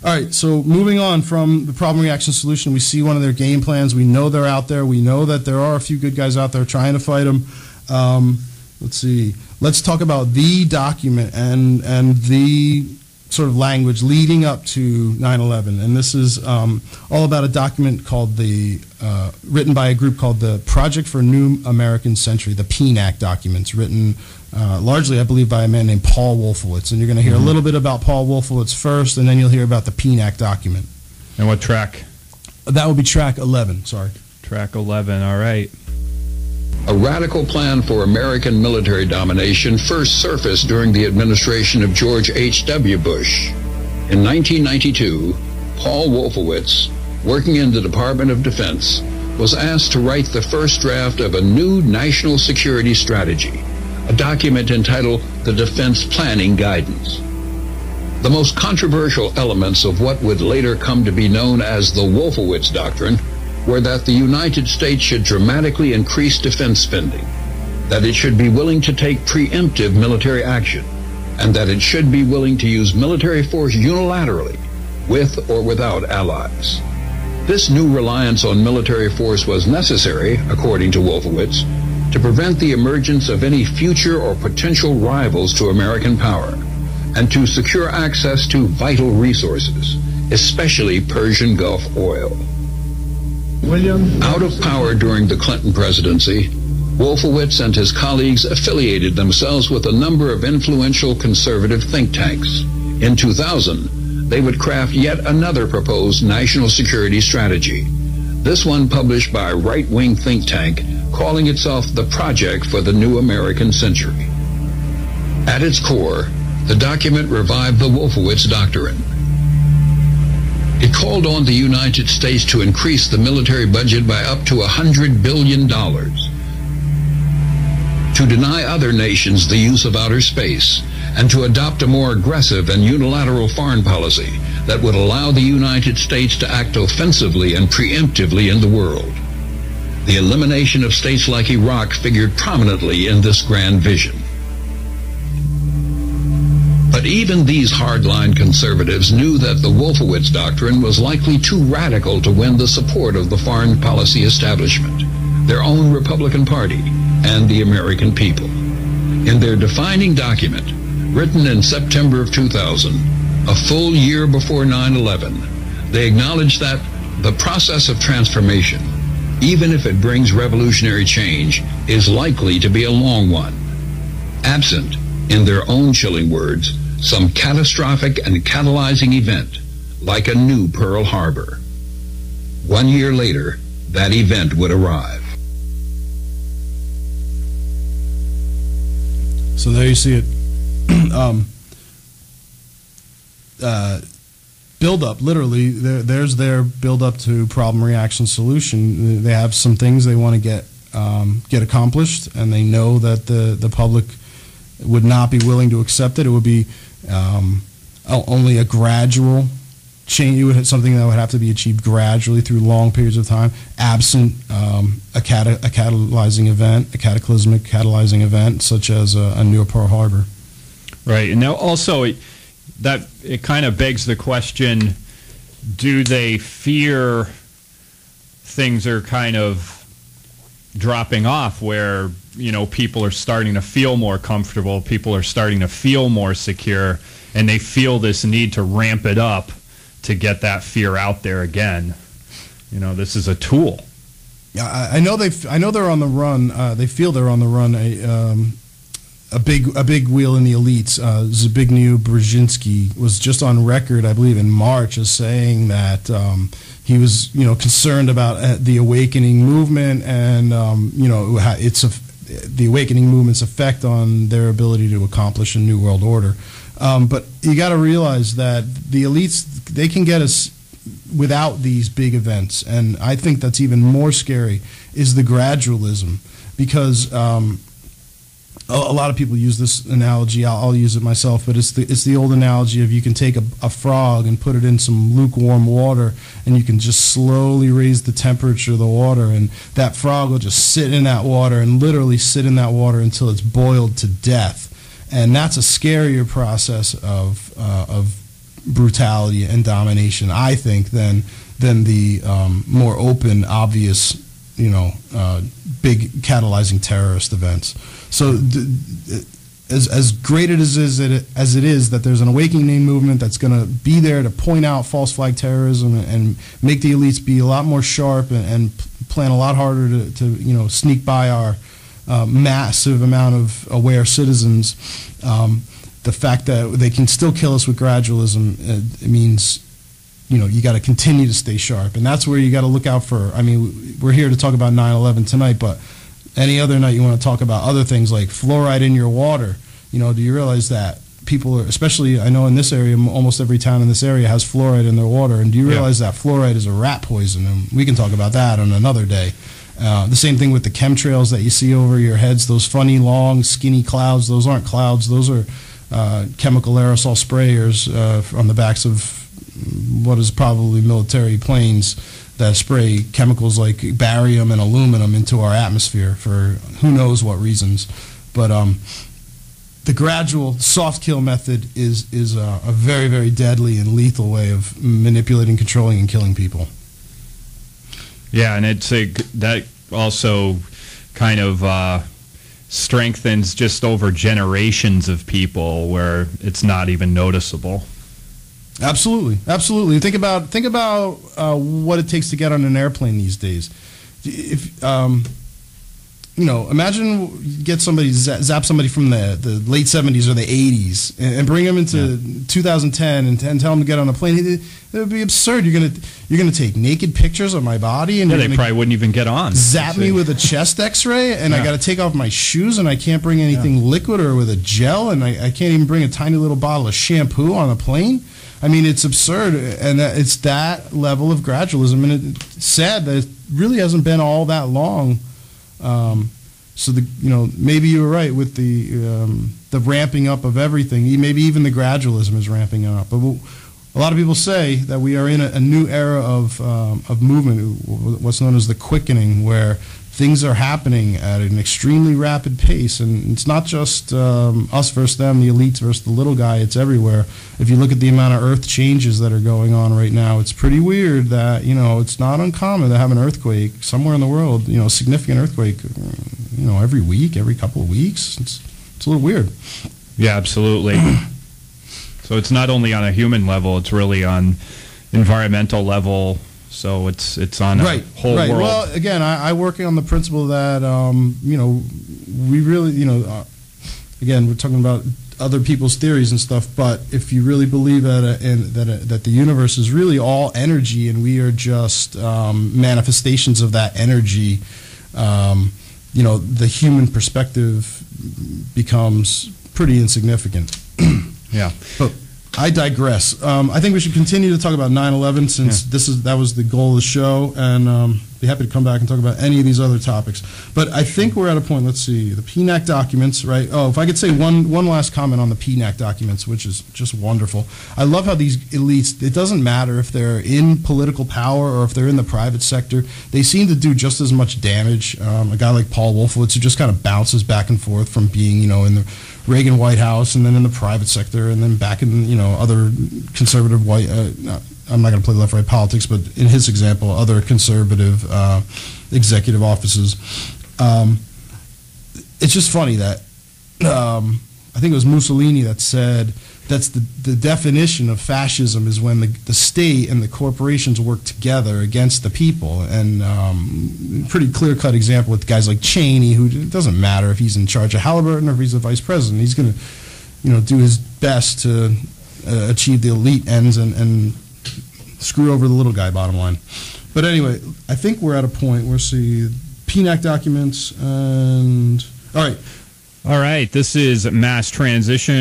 All right, so moving on from the problem, reaction, solution, we see one of their game plans. We know they're out there. We know that there are a few good guys out there trying to fight them. Let's see. Let's talk about the document and the sort of language leading up to 9/11. And this is all about a document called written by a group called the Project for a New American Century, the PNAC documents, written largely, I believe, by a man named Paul Wolfowitz. And you're going to hear a little bit about Paul Wolfowitz first, and then you'll hear about the PNAC document. And what track? That would be track 11, sorry. Track 11, all right. A radical plan for American military domination first surfaced during the administration of George H.W. Bush. In 1992, Paul Wolfowitz, working in the Department of Defense, was asked to write the first draft of a new national security strategy, a document entitled the Defense Planning Guidance. The most controversial elements of what would later come to be known as the Wolfowitz Doctrine were that the United States should dramatically increase defense spending, that it should be willing to take preemptive military action, and that it should be willing to use military force unilaterally, with or without allies. This new reliance on military force was necessary, according to Wolfowitz, to prevent the emergence of any future or potential rivals to American power, and to secure access to vital resources, especially Persian Gulf oil. Out of power during the Clinton presidency, Wolfowitz and his colleagues affiliated themselves with a number of influential conservative think tanks. In 2000, they would craft yet another proposed national security strategy, this one published by a right-wing think tank calling itself the Project for the New American Century. At its core, the document revived the Wolfowitz Doctrine. It called on the United States to increase the military budget by up to $100 billion, to deny other nations the use of outer space, and to adopt a more aggressive and unilateral foreign policy that would allow the United States to act offensively and preemptively in the world. The elimination of states like Iraq figured prominently in this grand vision. But even these hardline conservatives knew that the Wolfowitz Doctrine was likely too radical to win the support of the foreign policy establishment, their own Republican Party, and the American people. In their defining document, written in September of 2000, a full year before 9/11, they acknowledged that the process of transformation, even if it brings revolutionary change, is likely to be a long one, absent, in their own chilling words, some catastrophic and catalyzing event, like a new Pearl Harbor. 1 year later, that event would arrive. So there you see it. Build up, literally, there's their build up to problem, reaction, solution. They have some things they want to get accomplished, and they know that the public would not be willing to accept it. It would be only a gradual change. It would have something that would have to be achieved gradually through long periods of time, absent a catalyzing event, a cataclysmic catalyzing event, such as a new Pearl Harbor. Right, and now also it kind of begs the question: do they fear things are kind of dropping off, where people are starting to feel more comfortable, people are starting to feel more secure, and they feel this need to ramp it up to get that fear out there again? This is a tool. Yeah, I know they're on the run. They feel they're on the run. A big wheel in the elites, Zbigniew Brzezinski, was just on record, I believe, in March, as saying that he was, concerned about the awakening movement and the awakening movement's effect on their ability to accomplish a new world order. But you got to realize that the elites, they can get us without these big events, and I think that's even more scary is the gradualism, because a lot of people use this analogy. I'll use it myself, but it's the old analogy of you can take a frog and put it in some lukewarm water, and you can just slowly raise the temperature of the water, and that frog will just sit in that water and literally sit in that water until it's boiled to death. And that's a scarier process of brutality and domination, I think, than the more open, obvious, big catalyzing terrorist events. So as great as it is that there's an awakening movement that's going to be there to point out false flag terrorism and make the elites be a lot more sharp and plan a lot harder to sneak by our massive amount of aware citizens. The fact that they can still kill us with gradualism, it means you got to continue to stay sharp, and that's where you got to look out for. I mean, we're here to talk about 9/11 tonight, but any other night you want to talk about other things like fluoride in your water. Do you realize that people are, especially I know in this area, almost every town in this area has fluoride in their water, and do you realize that fluoride is a rat poison? And we can talk about that on another day. The same thing with the chemtrails that you see over your heads, those funny, long, skinny clouds. Those aren't clouds. Those are chemical aerosol sprayers on the backs of what is probably military planes that spray chemicals like barium and aluminum into our atmosphere for who knows what reasons. But the gradual soft kill method is a very, very deadly and lethal way of manipulating, controlling, and killing people. Yeah, and that also kind of strengthens just over generations of people where it's not even noticeable. Absolutely, absolutely. Think about what it takes to get on an airplane these days. If imagine get somebody zap somebody from the late 70s or the 80s and bring them into 2010 and tell them to get on a plane. It would be absurd. You're gonna take naked pictures of my body and they probably wouldn't even get on. Zap me with a chest X-ray and I got to take off my shoes and I can't bring anything liquid or with a gel and I can't even bring a tiny little bottle of shampoo on a plane. I mean, it's absurd, and it's that level of gradualism, and it's sad that it really hasn't been all that long. So maybe you were right with the ramping up of everything. Maybe even the gradualism is ramping up. But a lot of people say that we are in a new era of movement, what's known as the quickening, where things are happening at an extremely rapid pace, and it's not just us versus them, the elites versus the little guy. It's everywhere. If you look at the amount of earth changes that are going on right now, it's pretty weird that it's not uncommon to have an earthquake somewhere in the world. A significant earthquake, every week, every couple of weeks. It's a little weird. Yeah, absolutely. So it's not only on a human level; it's really on environmental level. So it's on a whole world. Well, again, I work on the principle that we really again, we're talking about other people's theories and stuff. But if you really believe that the universe is really all energy and we are just manifestations of that energy, the human perspective becomes pretty insignificant. Yeah. But I digress. I think we should continue to talk about 9/11 since that was the goal of the show, and be happy to come back and talk about any of these other topics. But I think we're at a point. Let's see, the PNAC documents, right? Oh, if I could say one last comment on the PNAC documents, which is just wonderful. I love how these elites, it doesn't matter if they're in political power or if they're in the private sector, they seem to do just as much damage. A guy like Paul Wolfowitz, who just kind of bounces back and forth from being, in the Reagan White House and then in the private sector and then back in, other conservative white, I'm not going to play left-right politics, but in his example, other conservative executive offices. It's just funny that I think it was Mussolini that said that's the definition of fascism is when the state and the corporations work together against the people. And pretty clear-cut example with guys like Cheney, who it doesn't matter if he's in charge of Halliburton or if he's the vice president. He's going to do his best to achieve the elite ends and screw over the little guy, bottom line. But anyway, I think we're at a point where see PNAC documents and all right. All right, this is Mass Transition.